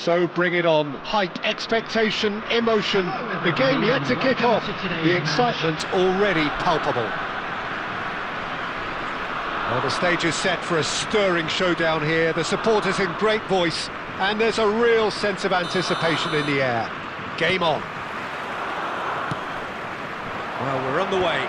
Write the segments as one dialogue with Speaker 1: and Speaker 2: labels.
Speaker 1: So bring it on. Hype, expectation, emotion. The game yet to kick off. The excitement already palpable. Well, the stage is set for a stirring showdown here. The supporters in great voice, and there's a real sense of anticipation in the air. Game on. Well, we're on the way.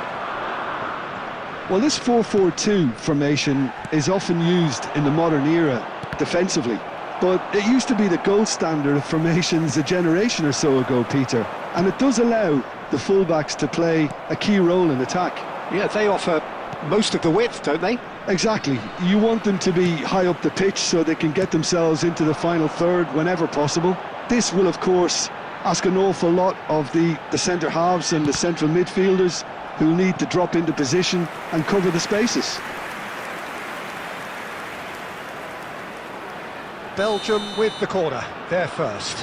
Speaker 2: Well, this 4-4-2 formation is often used in the modern era defensively. But it used to be the gold standard of formations a generation or so ago, Peter. And it does allow the fullbacks to play a key role in attack.
Speaker 1: Yeah, they offer most of the width, don't they?
Speaker 2: Exactly. You want them to be high up the pitch so they can get themselves into the final third whenever possible. This will, of course, ask an awful lot of the centre halves and the central midfielders who need to drop into position and cover the spaces.
Speaker 1: Belgium with the corner, they're first.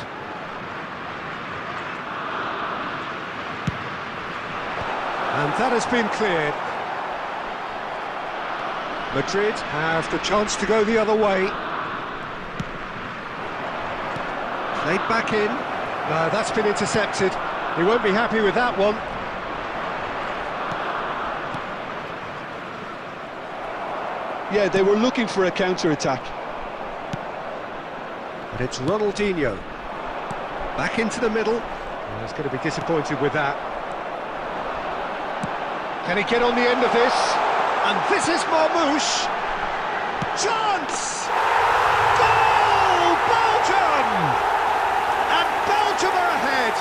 Speaker 1: And that has been cleared. Madrid have the chance to go the other way. Played back in. No, that's been intercepted. He won't be happy with that one.
Speaker 2: Yeah, they were looking for a counter-attack.
Speaker 1: But it's Ronaldinho. Back into the middle. Oh, he's going to be disappointed with that. Can he get on the end of this? And this is Marmouche. Chance! Goal! Belgium! And Belgium are ahead.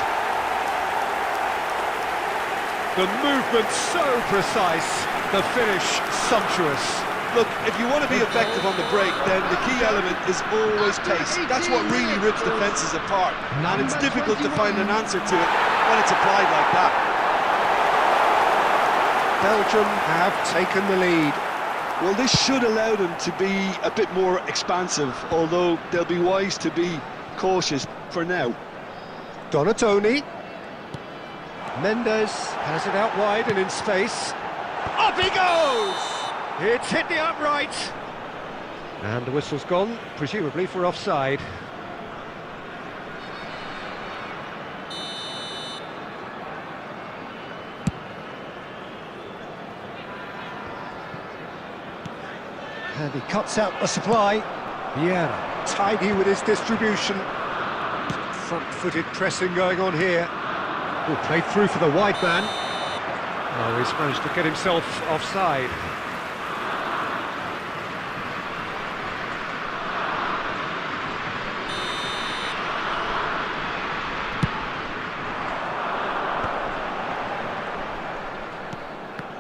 Speaker 1: The movement so precise. The finish sumptuous.
Speaker 3: Look, if you want to be effective on the break, then the key element is always pace. That's what really rips defences apart. And it's difficult to find an answer to it when it's applied like that.
Speaker 1: Belgium have taken the lead.
Speaker 2: Well, this should allow them to be a bit more expansive, although they'll be wise to be cautious for now.
Speaker 1: Donatoni. Mendes has it out wide and in space. Up he goes! It's hit the upright. And the whistle's gone, presumably for offside. And he cuts out the supply. Vieira, tidy with his distribution. Front-footed pressing going on here. Oh, played through for the wide man. Oh, he's managed to get himself offside.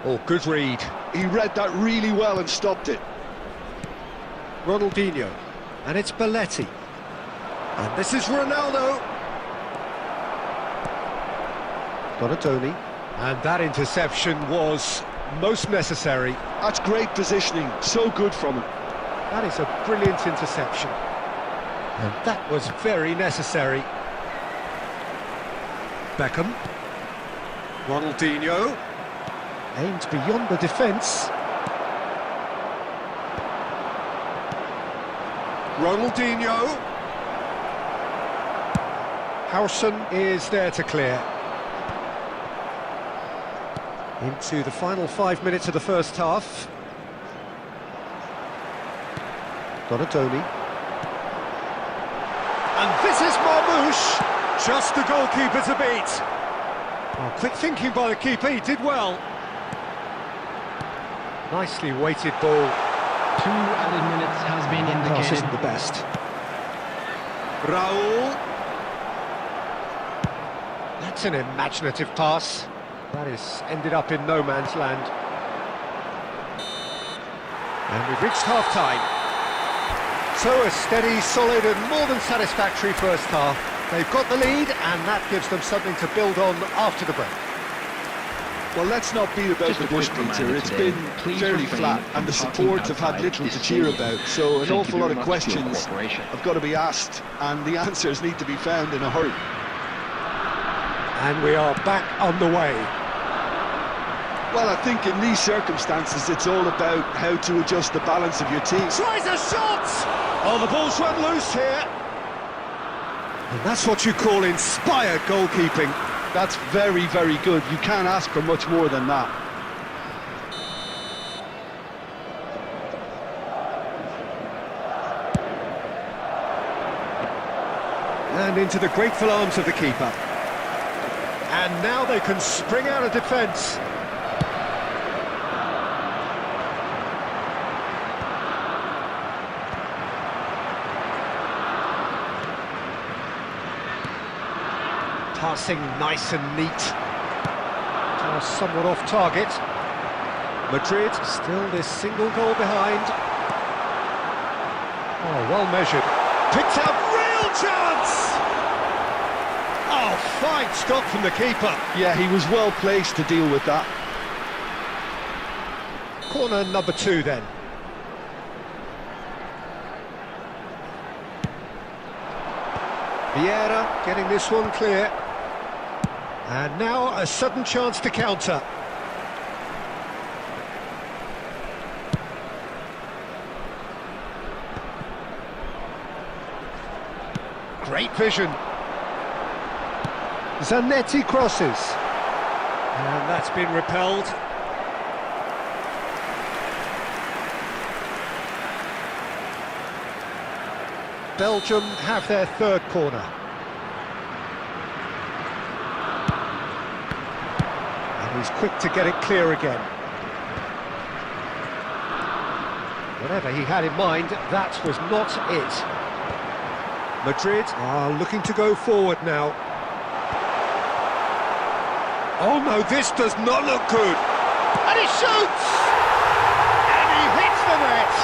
Speaker 1: Oh, good read.
Speaker 2: He read that really well and stopped it.
Speaker 1: Ronaldinho. And it's Belletti. And this is Ronaldo. Donatoni. And that interception was most necessary.
Speaker 2: That's great positioning, so good from him.
Speaker 1: That is a brilliant interception. And that was very necessary. Beckham. Ronaldinho. Aimed beyond the defence. Ronaldinho. Howson is there to clear. Into the final 5 minutes of the first half. Donatoni. And this is Marmoush. Just the goalkeeper to beat. Oh, quick thinking by the keeper, he did well. Nicely weighted ball.
Speaker 4: 2 added minutes has been indicated.
Speaker 1: Pass isn't the best. Raul. That's an imaginative pass. That is ended up in no man's land. And we've reached half-time. So a steady, solid and more than satisfactory first half. They've got the lead and that gives them something to build on after the break.
Speaker 2: Well, let's not beat about the bush, Peter. It's been fairly flat and the support have had little to cheer about, so an awful lot of questions have got to be asked and the answers need to be found in a hurry.
Speaker 1: And we are back on the way.
Speaker 2: Well, I think in these circumstances it's all about how to adjust the balance of your team.
Speaker 1: Tries a shot! Oh, the ball's run loose here. And that's what you call inspired goalkeeping.
Speaker 2: That's very, very good. You can't ask for much more than that.
Speaker 1: And into the grateful arms of the keeper. And now they can spring out of defence. Passing nice and neat. Somewhat off target. Madrid still this single goal behind. Oh, well measured. Picked out, real chance! Oh, fine stop from the keeper.
Speaker 2: Yeah, he was well placed to deal with that.
Speaker 1: Corner number 2 then. Vieira getting this one clear. And now a sudden chance to counter. Great vision. Zanetti crosses. And that's been repelled. Belgium have their third corner. And he's quick to get it clear again. Whatever he had in mind, that was not it. Madrid are looking to go forward now. Oh no, this does not look good. And he shoots! And he hits the net!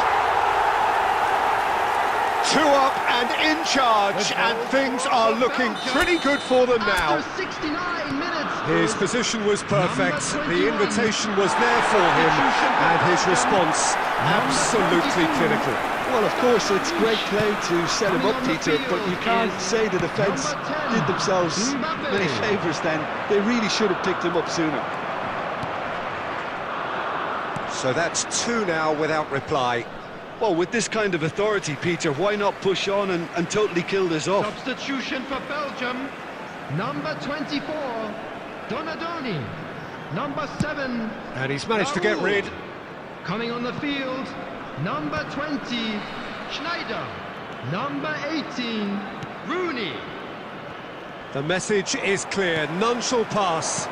Speaker 1: 2 up and in charge, and things are looking pretty good for them now.
Speaker 4: After 69 minutes.
Speaker 1: His position was perfect, the invitation was there for him, and his response absolutely clinical.
Speaker 2: Well, of course, it's great play to set him up, Peter, but you can't say the defence did themselves many favours then. They really should have picked him up sooner.
Speaker 1: So that's 2 now without reply.
Speaker 2: Well, with this kind of authority, Peter, why not push on and totally kill this off?
Speaker 4: Substitution for Belgium. Number 24, Donadoni. Number 7.
Speaker 1: And he's managed to get rid.
Speaker 4: Coming on the field, number 20, Schneider. Number 18, Rooney.
Speaker 1: The message is clear, none shall pass.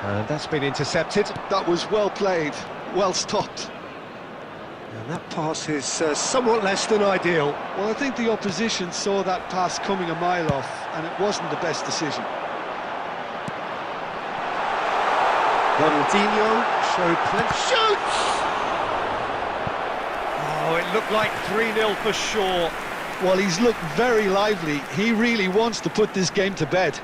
Speaker 1: And that's been intercepted.
Speaker 2: That was well played, well stopped.
Speaker 1: And that pass is somewhat less than ideal.
Speaker 2: Well, I think the opposition saw that pass coming a mile off, and it wasn't the best decision.
Speaker 1: Ronaldinho showed plenty. Shoots! Oh, it looked like 3-0 for sure.
Speaker 2: Well, he's looked very lively. He really wants to put this game to bed.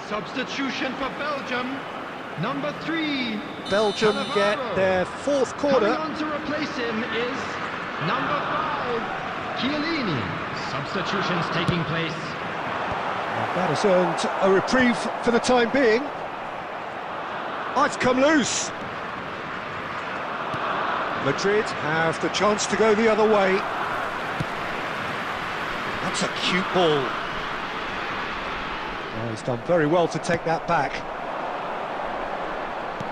Speaker 4: Substitution for Belgium, number 3.
Speaker 1: Belgium get their fourth
Speaker 4: Coming
Speaker 1: corner.
Speaker 4: on to replace him is number 5, Chiellini. Substitutions taking place.
Speaker 1: That has earned a reprieve for the time being. Oh, it's come loose. Madrid have the chance to go the other way. That's a cute ball. Oh, he's done very well to take that back.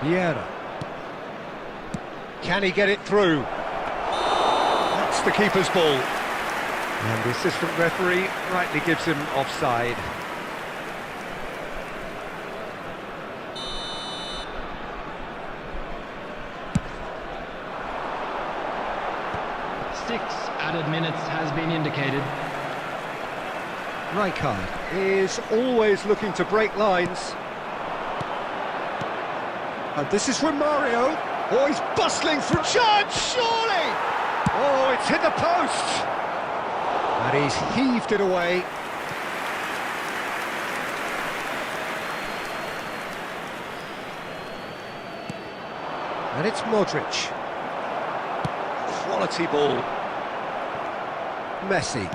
Speaker 1: Vieira. Can he get it through? That's the keeper's ball. And the assistant referee rightly gives him offside.
Speaker 4: Six added minutes has been indicated.
Speaker 1: Rijkaard is always looking to break lines. And this is from Mario. Oh, he's bustling through. Chance, surely! Oh, it's hit the post! And he's heaved it away. And it's Modric. Quality ball. Messi.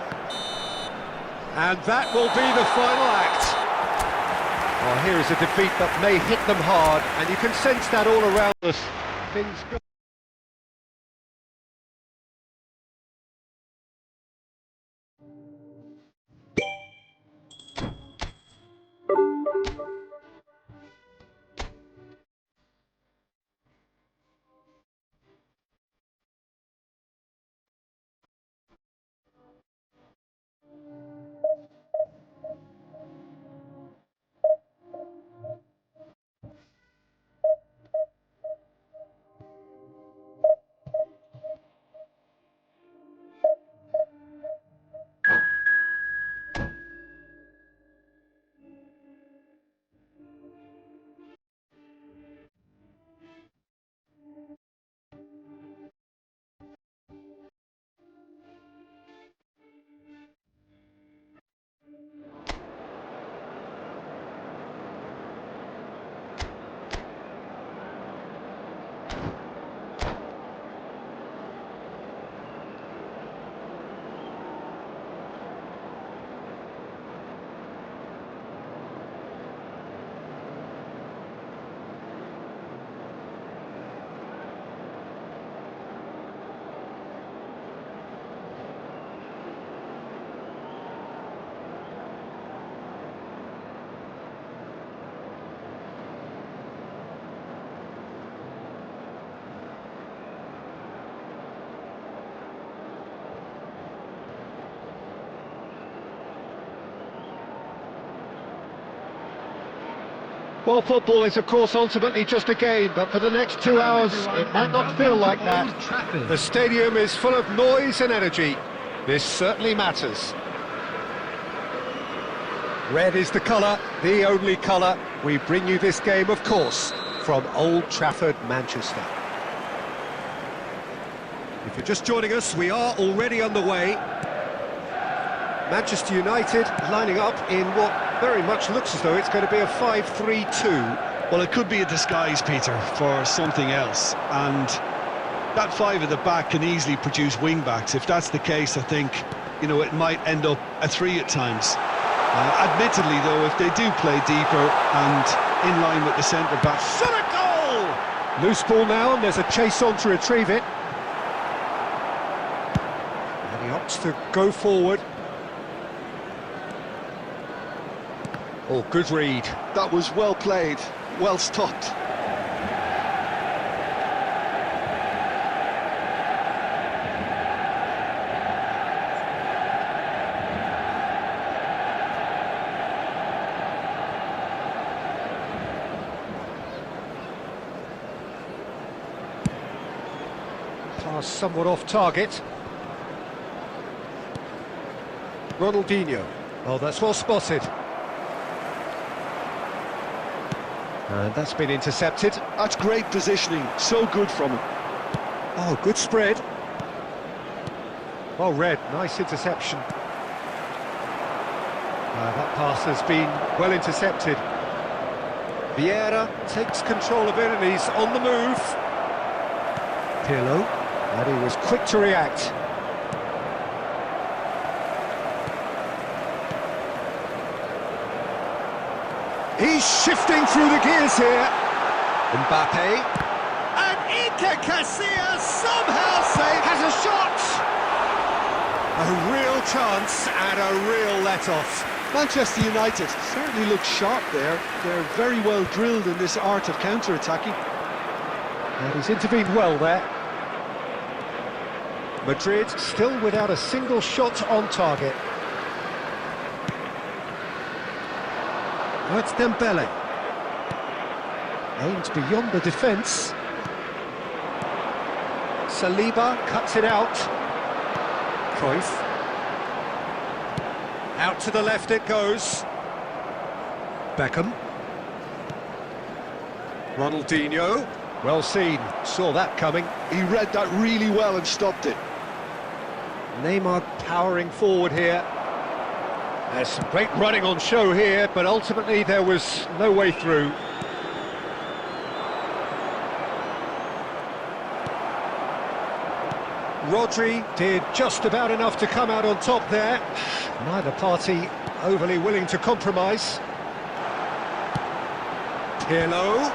Speaker 1: And that will be the final act. Oh, here is a defeat that may hit them hard, and you can sense that all around us. Things go. Well, football is, of course, ultimately just a game, but for the next 2 hours, it might not feel like that.
Speaker 4: Old Trafford.
Speaker 1: The stadium is full of noise and energy. This certainly matters. Red is the colour, the only colour. We bring you this game, of course, from Old Trafford, Manchester. If you're just joining us, we are already underway. Manchester United lining up in what very much looks as though it's going to be a 5-3-2.
Speaker 2: Well, it could be a disguise, Peter, for something else. And that five at the back can easily produce wing-backs. If that's the case, I think, you know, it might end up a three at times. Admittedly, though, if they do play deeper and in line with the centre-back...
Speaker 1: Shot a goal! Loose ball now, and there's a chase on to retrieve it. And he opts to go forward. Oh, good read.
Speaker 2: That was well played, well stopped.
Speaker 1: Pass somewhat off target. Ronaldinho. Oh, that's well spotted. And that's been intercepted.
Speaker 2: That's great positioning, so good from him.
Speaker 1: Oh, good spread. Well read, nice interception. That pass has been well intercepted. Vieira takes control of it and he's on the move. Pirlo, and he was quick to react. He's shifting through the gears here. Mbappe. And Iker Casillas somehow has a shot. A real chance and a real let-off.
Speaker 2: Manchester United certainly look sharp there. They're very well drilled in this art of counter-attacking.
Speaker 1: And he's intervened well there. Madrid still without a single shot on target. Oh, it's Dembele. Aimed beyond the defence. Saliba cuts it out. Cruyff. Out to the left it goes. Beckham. Ronaldinho. Well seen, saw that coming.
Speaker 2: He read that really well and stopped it.
Speaker 1: Neymar powering forward here. There's some great running on show here, but ultimately there was no way through. Rodri did just about enough to come out on top there. Neither party overly willing to compromise. Pirlo.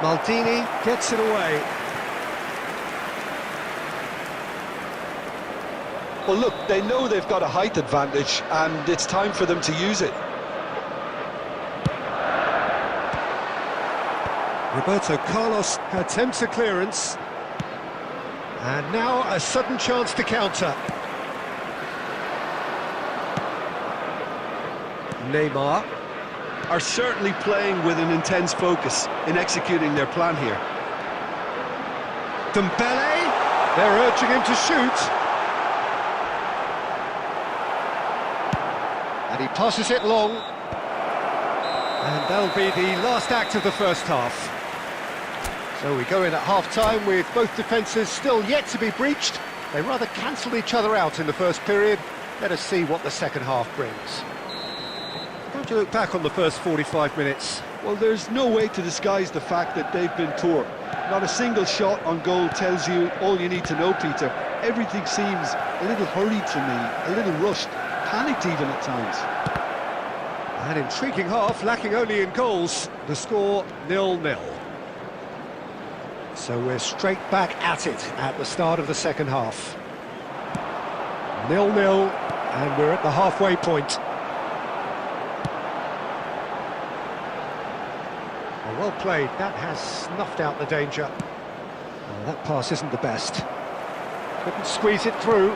Speaker 1: Maldini gets it away.
Speaker 2: Well, look, they know they've got a height advantage, and it's time for them to use it.
Speaker 1: Roberto Carlos attempts a clearance. And now a sudden chance to counter. Neymar.
Speaker 2: Are certainly playing with an intense focus in executing their plan here.
Speaker 1: Dembele. They're urging him to shoot. And he passes it long. And that'll be the last act of the first half. So we go in at half-time with both defences still yet to be breached. They rather cancelled each other out in the first period. Let us see what the second half brings. How do you look back on the first 45 minutes?
Speaker 2: Well, there's no way to disguise the fact that they've been poor. Not a single shot on goal tells you all you need to know, Peter. Everything seems a little hurried to me, a little rushed, panicked even at times.
Speaker 1: An intriguing half, lacking only in goals. The score 0-0. So we're straight back at it at the start of the second half. 0-0, and we're at the halfway point. Well played, that has snuffed out the danger. Oh, that pass isn't the best. Couldn't squeeze it through.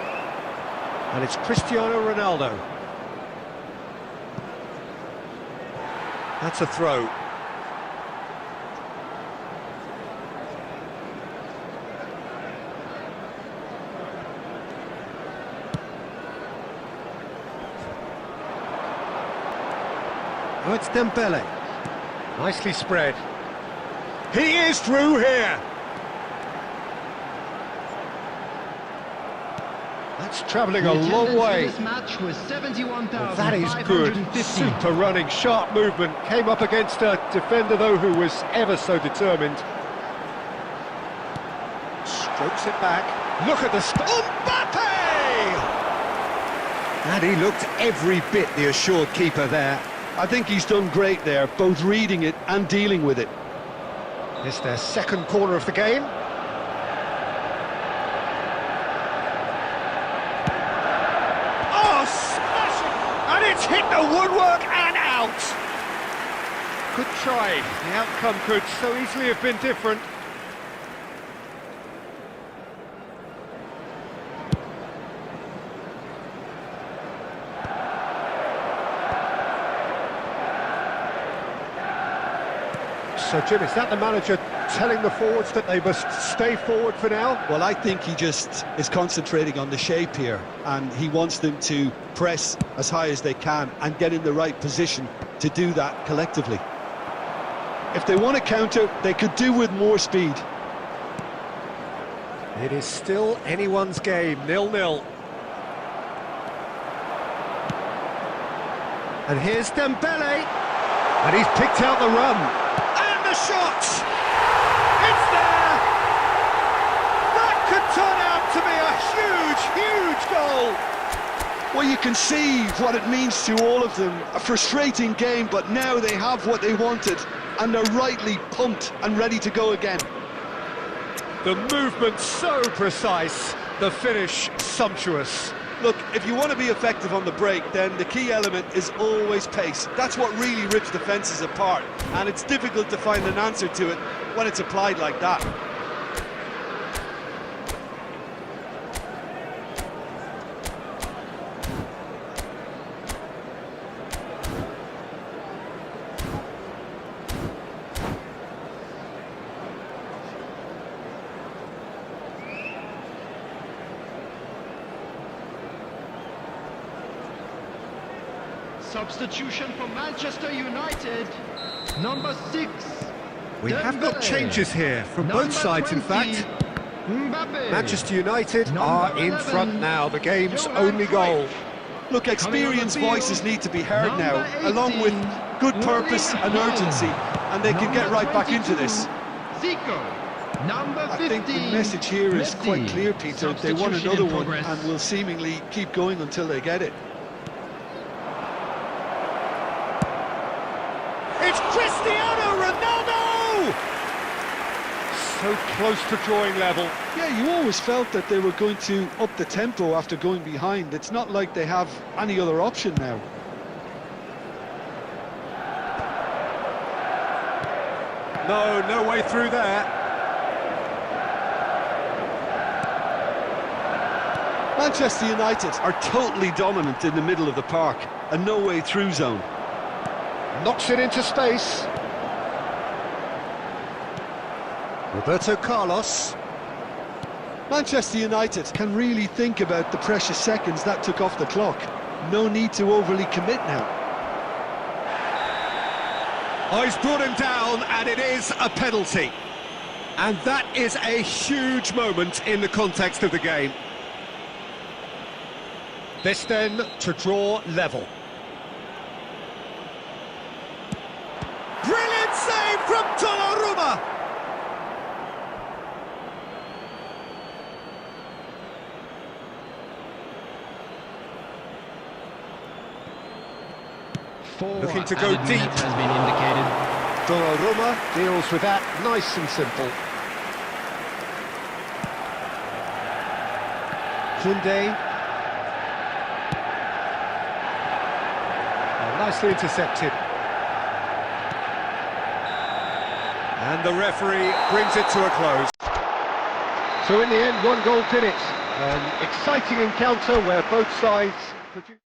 Speaker 1: And it's Cristiano Ronaldo. That's a throw. Oh, it's Dembele. Nicely spread. He is through here. That's travelling
Speaker 4: The
Speaker 1: a long
Speaker 4: attendance for
Speaker 1: way.
Speaker 4: this match was
Speaker 1: Well, that is good.
Speaker 4: 71,550.
Speaker 1: Super running, sharp movement. Came up against a defender, though, who was ever so determined. Strokes it back. Look at the... Mbappe! And he looked every bit the assured keeper there.
Speaker 2: I think he's done great there, both reading it and dealing with it.
Speaker 1: It's their second corner of the game. Oh, smashing! And it's hit the woodwork and out! Good try. The outcome could so easily have been different. So, Jim, is that the manager telling the forwards that they must stay forward for now?
Speaker 2: Well, I think he just is concentrating on the shape here, and he wants them to press as high as they can and get in the right position to do that collectively. If they want to counter, they could do with more speed.
Speaker 1: It is still anyone's game, 0-0. And here's Dembele, and he's picked out the run. And the shot! It's there! That could turn out to be a huge, huge goal!
Speaker 2: Well, you can see what it means to all of them. A frustrating game, but now they have what they wanted, and they're rightly pumped and ready to go again.
Speaker 1: The movement so precise, the finish sumptuous.
Speaker 3: Look, if you want to be effective on the break, then the key element is always pace. That's what really rips defences apart, and it's difficult to find an answer to it when it's applied like that.
Speaker 4: Substitution for Manchester United, number 6.
Speaker 1: We have got
Speaker 4: Dembele.
Speaker 1: changes here from
Speaker 4: Number
Speaker 1: both sides, in
Speaker 4: 20,
Speaker 1: fact.
Speaker 4: Mbappe.
Speaker 1: Manchester United
Speaker 4: Number
Speaker 1: are in
Speaker 4: 11,
Speaker 1: front now, the game's
Speaker 4: Johan
Speaker 1: only goal.
Speaker 4: Cruyff.
Speaker 2: Look, experienced voices need to be heard now, along with good purpose and urgency, and they can get right back into this.
Speaker 4: Zico, number 15.
Speaker 2: I think the message here is
Speaker 4: Messi.
Speaker 2: quite clear, Peter. They want
Speaker 4: Substitution
Speaker 2: another
Speaker 4: in
Speaker 2: one
Speaker 4: progress.
Speaker 2: and will seemingly keep going until they get it.
Speaker 1: It's Cristiano Ronaldo! So close to drawing level.
Speaker 2: Yeah, you always felt that they were going to up the tempo after going behind. It's not like they have any other option now.
Speaker 1: No way through there.
Speaker 2: Manchester United are totally dominant in the middle of the park, a no-way through zone.
Speaker 1: Knocks it into space. Roberto Carlos.
Speaker 2: Manchester United can really think about the precious seconds that took off the clock. No need to overly commit now.
Speaker 1: Oh, he's brought him down, and it is a penalty. And that is a huge moment in the context of the game. This then to draw level. Brilliant save from Donnarumma! Looking to go
Speaker 4: added
Speaker 1: deep.
Speaker 4: minutes has been indicated.
Speaker 1: Donnarumma deals with that nice and simple. Koundé. Nicely intercepted. And the referee brings it to a close. So in the end, 1 goal did it. An exciting encounter where both sides produced.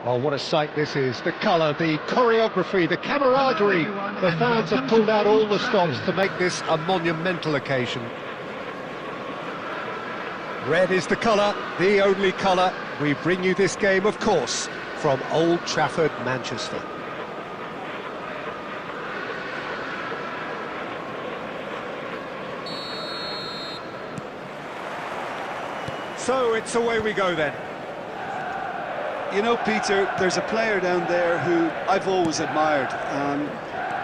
Speaker 1: Oh, what a sight this is. The colour, the choreography, the camaraderie. The fans have pulled out all the stops to make this a monumental occasion. Red is the colour, the only colour. We bring you this game, of course, from Old Trafford, Manchester. So it's away we go then.
Speaker 2: You know, Peter, there's a player down there who I've always admired,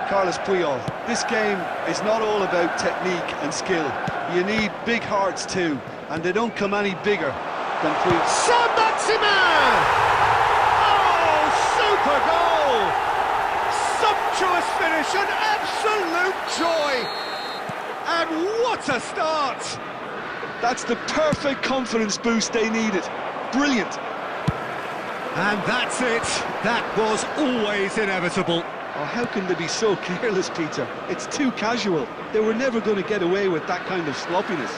Speaker 2: Carlos Puyol. This game is not all about technique and skill. You need big hearts too, and they don't come any bigger than Puyol.
Speaker 1: Saint-Maximin! Oh, super goal! Sumptuous finish, an absolute joy! And what a start!
Speaker 2: That's the perfect confidence boost they needed. Brilliant.
Speaker 1: And that's it. That was always inevitable.
Speaker 2: Oh, how can they be so careless, Peter? It's too casual. They were never going to get away with that kind of sloppiness.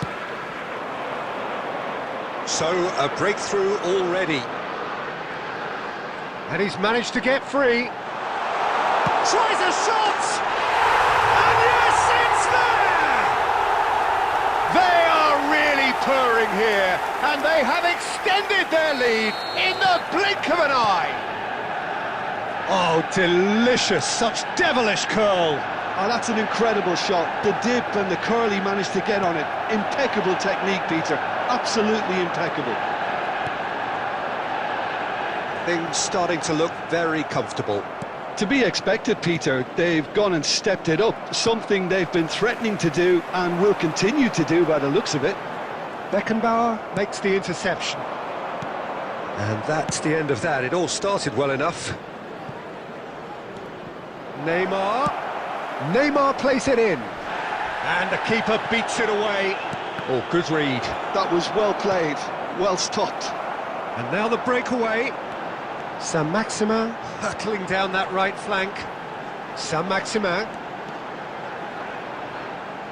Speaker 1: So, a breakthrough already. And he's managed to get free. Tries a shot! And yes, it's there! They are really purring here, and they have extended their lead in the blink of an eye. Oh, delicious, such devilish curl.
Speaker 2: Oh, that's an incredible shot. The dip and the curl he managed to get on it. Impeccable technique, Peter. Absolutely impeccable.
Speaker 1: Things starting to look very comfortable.
Speaker 2: To be expected, Peter. They've gone and stepped it up. Something they've been threatening to do and will continue to do by the looks of it.
Speaker 1: Beckenbauer makes the interception. And that's the end of that. It all started well enough. Neymar plays it in. And the keeper beats it away. Oh, good read.
Speaker 2: That was well played, well stopped.
Speaker 1: And now the breakaway. Saint-Maximin hurtling down that right flank. Saint-Maximin.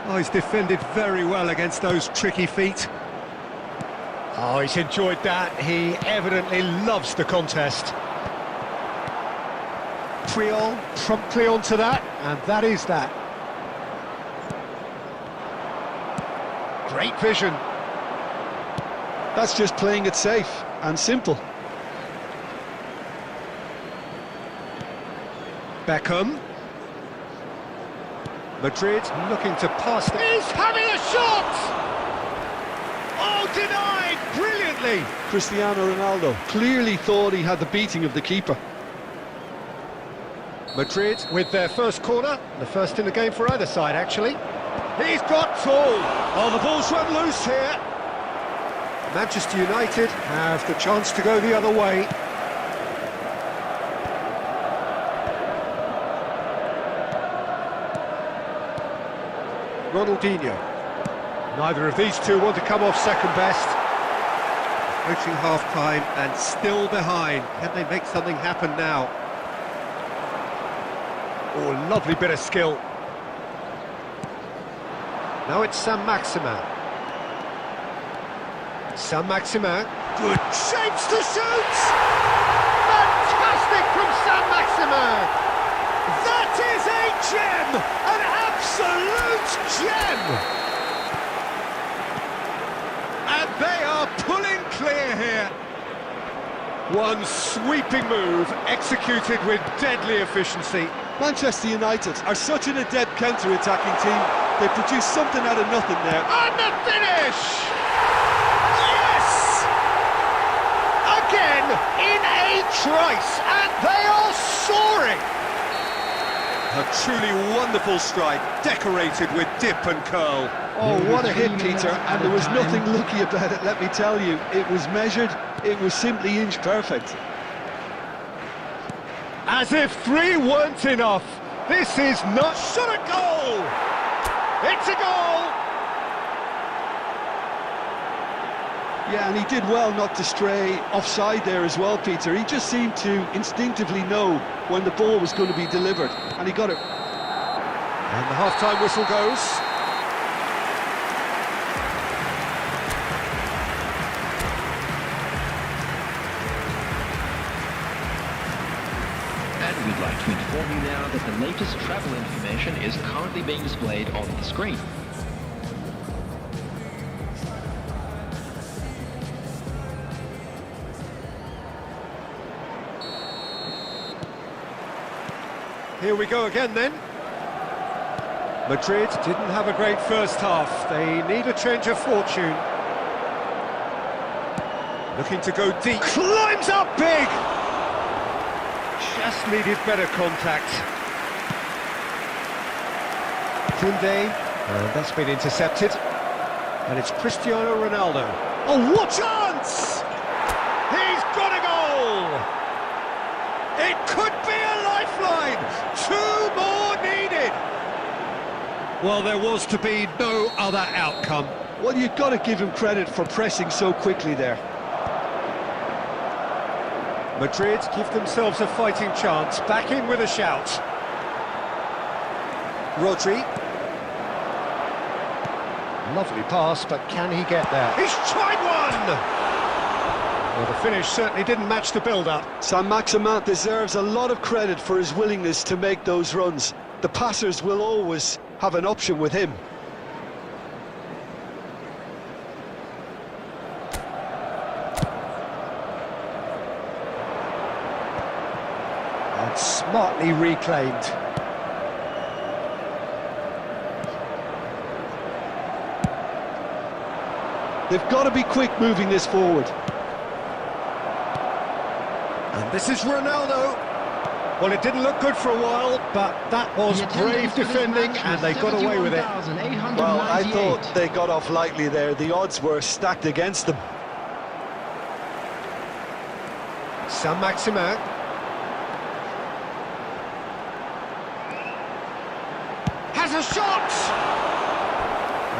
Speaker 1: Oh, he's defended very well against those tricky feet. Oh, he's enjoyed that. He evidently loves the contest. Puyol promptly onto that, and that is that. Great vision.
Speaker 2: That's just playing it safe and simple.
Speaker 1: Beckham. Madrid looking to pass. He's having a shot! Oh, denied brilliantly.
Speaker 2: Cristiano Ronaldo clearly thought he had the beating of the keeper.
Speaker 1: Madrid with their first corner, the first in the game for either side, actually. He's got tall. Oh, the ball's run loose here. Manchester United have the chance to go the other way. Ronaldinho. Neither of these two want to come off second best. Approaching half-time and still behind. Can they make something happen now? Oh, lovely bit of skill. Now it's Saint-Maximin. Saint-Maximin. Good shapes to shoot! Fantastic from Saint-Maximin! That is a gem! An absolute gem! And they are pulling clear here. One sweeping move executed with deadly efficiency.
Speaker 2: Manchester United are such an adept counter-attacking team. They produce something out of nothing there.
Speaker 1: And the finish! Yes! Again, in a trice, and they are soaring! A truly wonderful strike, decorated with dip and curl.
Speaker 2: Oh, what a hit, Peter, and there was nothing lucky about it, let me tell you. It was measured, it was simply inch perfect.
Speaker 1: As if three weren't enough, this is not... Shot a goal! It's a goal!
Speaker 2: Yeah, and he did well not to stray offside there as well, Peter. He just seemed to instinctively know when the ball was going to be delivered, and he got it.
Speaker 1: And the half-time whistle goes.
Speaker 4: We'd like to inform you now that the latest travel information is currently being displayed on the screen.
Speaker 1: Here we go again then. Madrid didn't have a great first half. They need a change of fortune. Looking to go deep. Climbs up big! Just needed better contact. Koundé, and that's been intercepted. And it's Cristiano Ronaldo. Oh, what chance! He's got a goal! It could be a lifeline! 2 more needed! Well, there was to be no other outcome.
Speaker 2: Well, you've got to give him credit for pressing so quickly there.
Speaker 1: Madrid give themselves a fighting chance, back in with a shout. Rodri. Lovely pass, but can he get there? He's tried one! Well, the finish certainly didn't match the build-up.
Speaker 2: Saint-Maximin deserves a lot of credit for his willingness to make those runs. The passers will always have an option with him.
Speaker 1: And smartly reclaimed.
Speaker 2: They've got to be quick moving this forward.
Speaker 1: And this is Ronaldo. Well, it didn't look good for a while, but that was brave defending, and they got away with it.
Speaker 2: Well, I thought they got off lightly there. The odds were stacked against them.
Speaker 1: Saint-Maximin. Has a shot!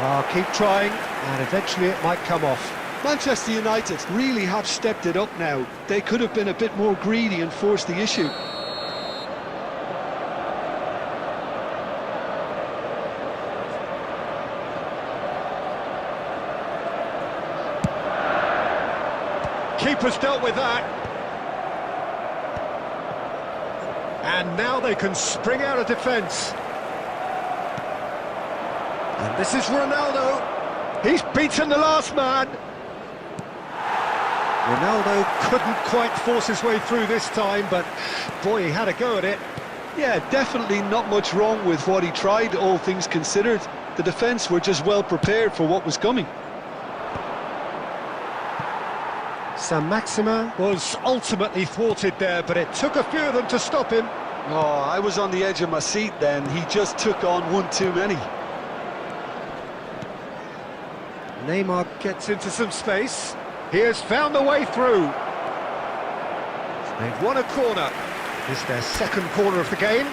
Speaker 1: Oh, keep trying, and eventually it might come off.
Speaker 2: Manchester United really have stepped it up now. They could have been a bit more greedy and forced the issue.
Speaker 1: Keeper's dealt with that. And now they can spring out of defence. And this is Ronaldo. He's beaten the last man. Ronaldo couldn't quite force his way through this time, but boy, he had a go at it.
Speaker 2: Yeah, definitely not much wrong with what he tried, all things considered. The defence were just well prepared for what was coming.
Speaker 1: Saint-Maximin was ultimately thwarted there, but it took a few of them to stop him.
Speaker 2: Oh, I was on the edge of my seat then. He just took on one too many.
Speaker 1: Neymar gets into some space. He has found the way through. They've won a corner. It's their second corner of the game.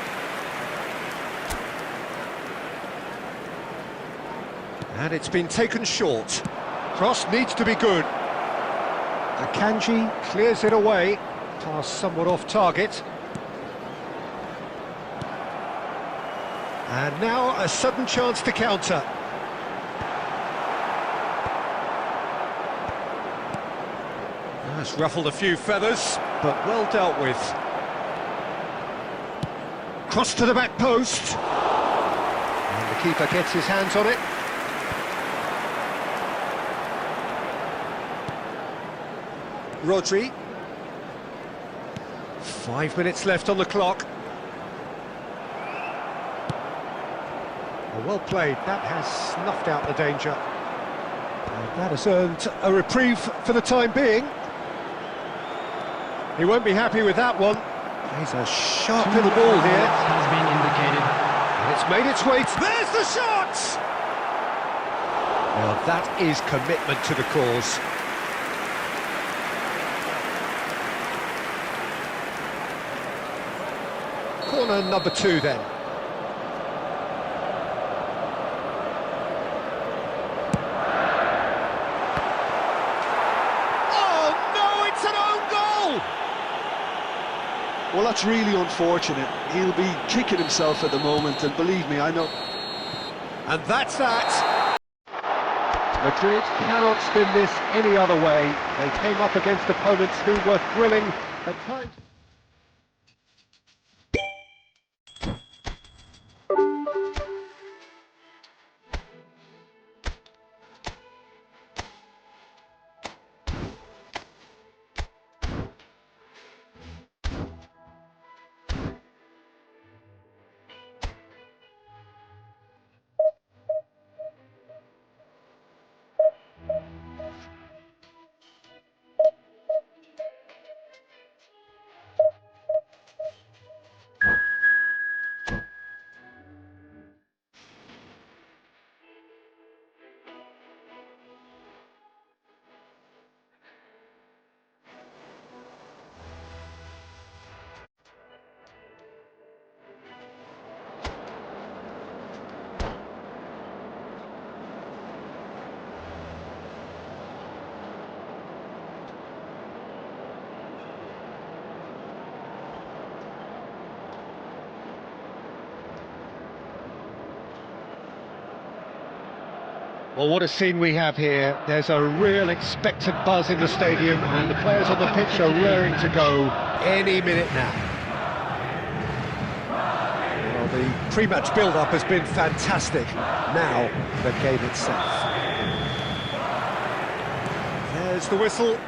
Speaker 1: And it's been taken short. Cross needs to be good. Akanji clears it away. Pass somewhat off target. And now a sudden chance to counter. That's ruffled a few feathers, but well dealt with. Cross to the back post. And the keeper gets his hands on it. Rodri. 5 minutes left on the clock. Well played, that has snuffed out the danger. And that has earned a reprieve for the time being. He won't be happy with that one. He's a sharp little ball here.
Speaker 4: Has been indicated.
Speaker 1: And it's made its way. There's the shot! Well, that is commitment to the cause. Corner number 2 then.
Speaker 2: Well, that's really unfortunate. He'll be kicking himself at the moment, and believe me, I know.
Speaker 1: And that's that. Madrid cannot spin this any other way. They came up against opponents who were thrilling at times. Well, what a scene we have here. There's a real expectant buzz in the stadium, and the players on the pitch are raring to go any minute now. Well, the pre-match build-up has been fantastic. Now, the game itself. There's the whistle.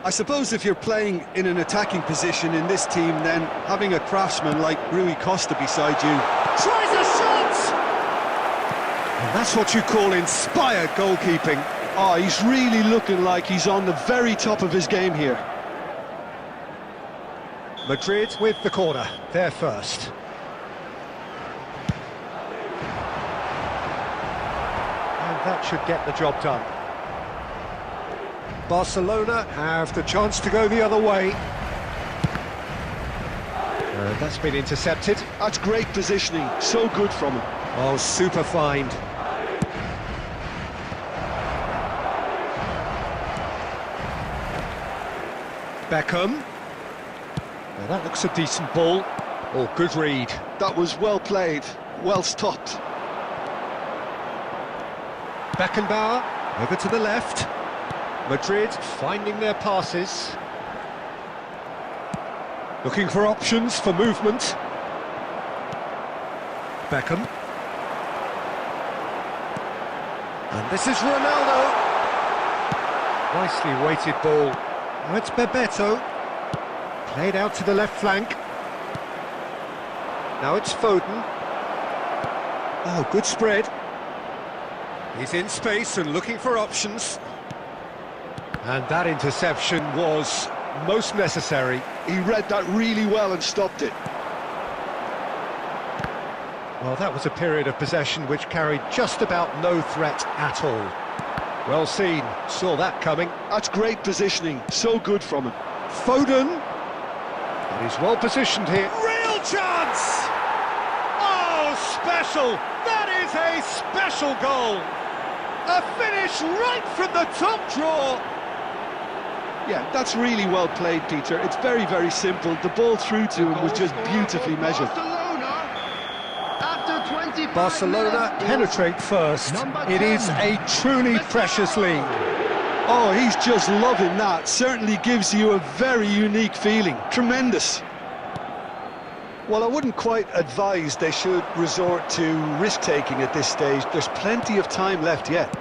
Speaker 3: I suppose if you're playing in an attacking position in this team, then having a craftsman like Rui Costa beside you...
Speaker 1: Tries a shot! And that's what you call inspired goalkeeping.
Speaker 2: Oh, he's really looking like he's on the very top of his game here.
Speaker 1: Madrid with the corner, they're first. And that should get the job done. Barcelona have the chance to go the other way. That's been intercepted.
Speaker 2: That's great positioning, so good from him.
Speaker 1: Oh, super find. Beckham. Now that looks a decent ball. Oh, good read.
Speaker 2: That was well played, well stopped.
Speaker 1: Beckenbauer, over to the left. Madrid finding their passes. Looking for options for movement. Beckham. And this is Ronaldo. Nicely weighted ball. Now it's Bebeto. Played out to the left flank. Now it's Foden. Oh, good spread. He's in space and looking for options. And that interception was most necessary.
Speaker 2: He read that really well and stopped it.
Speaker 1: Well, that was a period of possession which carried just about no threat at all. Well seen, saw that coming.
Speaker 2: That's great positioning, so good from him.
Speaker 1: Foden. And he's well positioned here. Real chance! Oh, special! That is a special goal! A finish right from the top draw!
Speaker 2: Yeah, that's really well played, Peter. It's very, very simple. The ball through to him was just beautifully measured.
Speaker 1: Barcelona penetrate first. It is a truly precious lead.
Speaker 2: Oh, he's just loving that. Certainly gives you a very unique feeling. Tremendous. Well, I wouldn't quite advise they should resort to risk-taking at this stage. There's plenty of time left yet.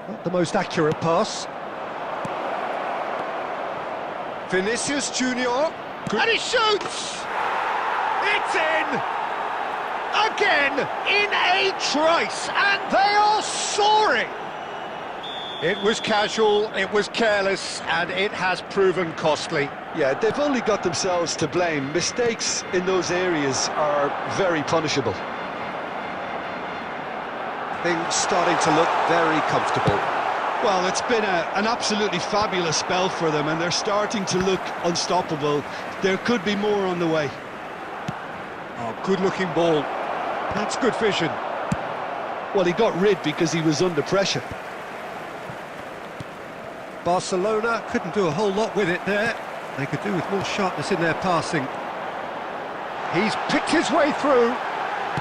Speaker 1: Not the most accurate pass. Vinicius Junior. And he shoots! It's in! Again, in a trice, and they are soaring! It was casual, it was careless, and it has proven costly.
Speaker 2: Yeah, they've only got themselves to blame. Mistakes in those areas are very punishable.
Speaker 1: Things starting to look very comfortable.
Speaker 2: Well, it's been an absolutely fabulous spell for them, and they're starting to look unstoppable. There could be more on the way.
Speaker 1: Oh, good-looking ball. That's good vision.
Speaker 2: Well, he got rid because he was under pressure.
Speaker 1: Barcelona couldn't do a whole lot with it there. They could do with more sharpness in their passing. He's picked his way through.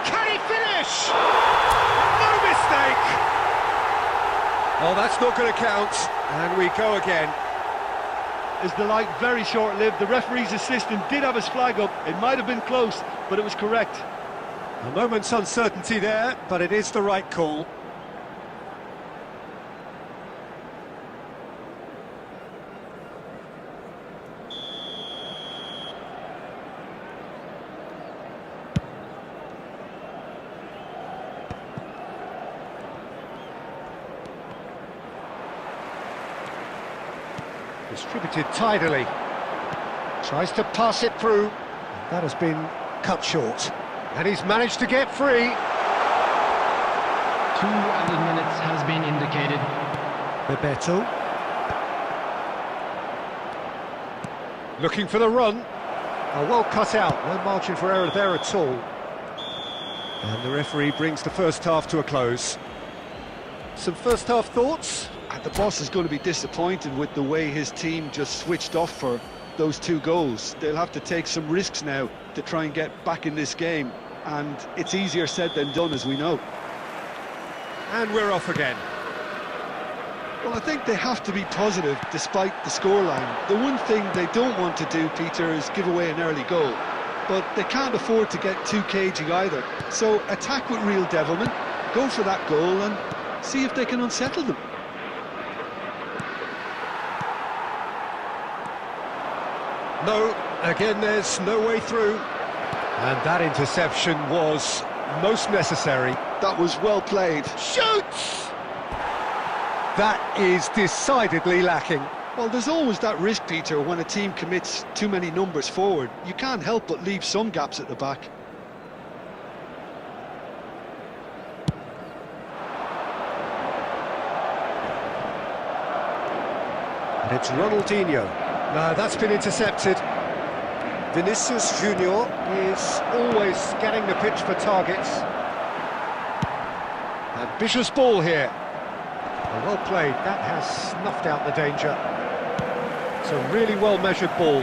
Speaker 1: Can he finish? No mistake! Oh, that's not going to count. And we go again.
Speaker 2: Is the light very short-lived? The referee's assistant did have his flag up. It might have been close, but it was correct.
Speaker 1: A moment's uncertainty there, but it is the right call. Distributed tidily. Tries to pass it through. That has been cut short. And he's managed to get free.
Speaker 4: 2 added minutes has been indicated.
Speaker 1: Bebeto. Looking for the run. Oh, well cut out. No margin for error there at all. And the referee brings the first half to a close. Some first half thoughts?
Speaker 2: The boss is going to be disappointed with the way his team just switched off for those 2 goals. They'll have to take some risks now to try and get back in this game, and it's easier said than done, as we know.
Speaker 1: And we're off again.
Speaker 2: Well, I think they have to be positive despite the scoreline. The one thing they don't want to do, Peter, is give away an early goal. But they can't afford to get too cagey either. So attack with real devilment, go for that goal and see if they can unsettle them.
Speaker 1: No, again there's no way through. And that interception was most necessary.
Speaker 2: That was well played.
Speaker 1: Shoots! That is decidedly lacking.
Speaker 2: Well, there's always that risk, Peter, when a team commits too many numbers forward. You can't help but leave some gaps at the back.
Speaker 1: And it's Ronaldinho. No, that's been intercepted. Vinicius Junior is always scanning the pitch for targets. Ambitious ball here. Well played, that has snuffed out the danger. It's a really well-measured ball.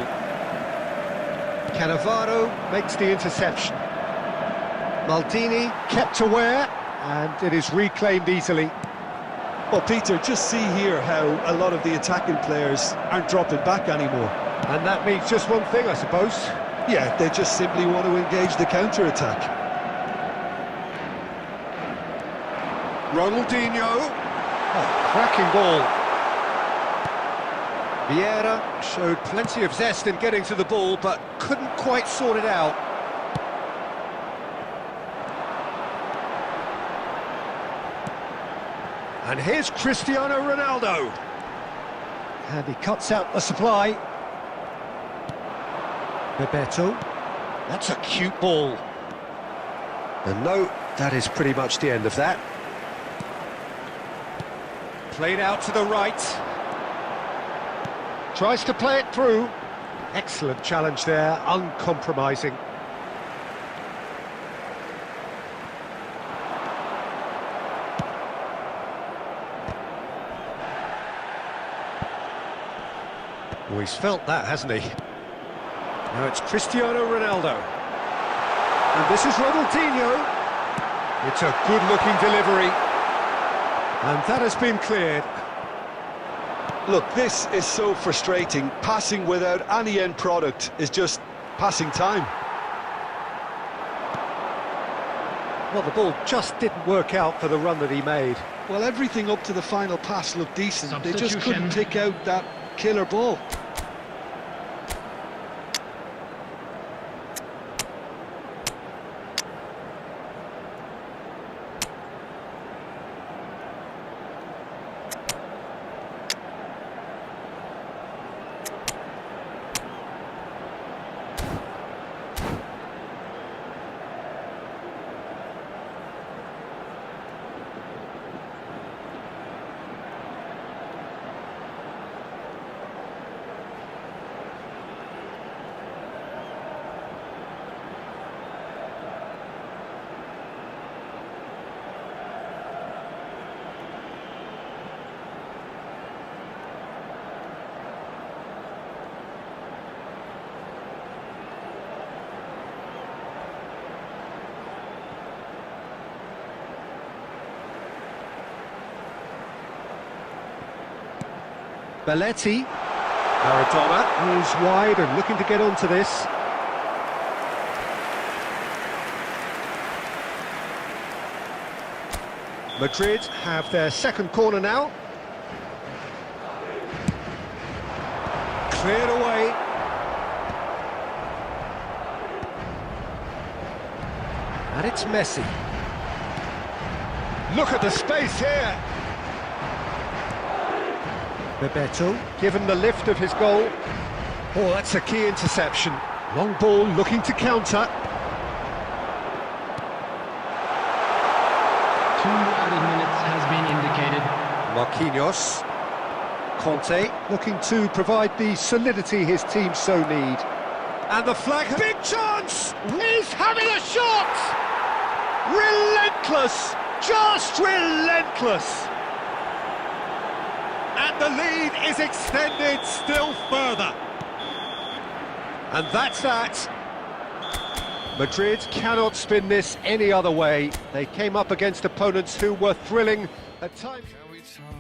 Speaker 1: Cannavaro makes the interception. Maldini kept aware, and it is reclaimed easily.
Speaker 2: Well, Peter, just see here how a lot of the attacking players aren't dropping back anymore.
Speaker 1: And that means just one thing, I suppose.
Speaker 2: Yeah, they just simply want to engage the counter-attack.
Speaker 1: Ronaldinho. Oh, cracking ball. Vieira showed plenty of zest in getting to the ball, but couldn't quite sort it out. And here's Cristiano Ronaldo. And he cuts out the supply. Bebeto. That's a cute ball. And no, that is pretty much the end of that. Played out to the right. Tries to play it through. Excellent challenge there, uncompromising. Oh, he's felt that, hasn't he? Now it's Cristiano Ronaldo. And this is Ronaldinho. It's a good-looking delivery. And that has been cleared.
Speaker 2: Look, this is so frustrating. Passing without any end product is just passing time.
Speaker 1: Well, the ball just didn't work out for the run that he made.
Speaker 2: Well, everything up to the final pass looked decent. They just
Speaker 4: Substitution.
Speaker 2: couldn't pick out that killer ball.
Speaker 1: Belletti. Maradona moves wide and looking to get onto this. Madrid have their second corner now. Cleared away. And it's Messi. Look at the space here. Bebeto, given the lift of his goal. Oh, that's a key interception. Long ball looking to counter.
Speaker 4: 2 added minutes has been indicated.
Speaker 1: Marquinhos. Conte looking to provide the solidity his team so need. And the flag. Big chance! He's having a shot! Relentless! Just relentless! And the lead is extended still further. And that's that. Madrid cannot spin this any other way. They came up against opponents who were thrilling at times.
Speaker 5: Can we talk?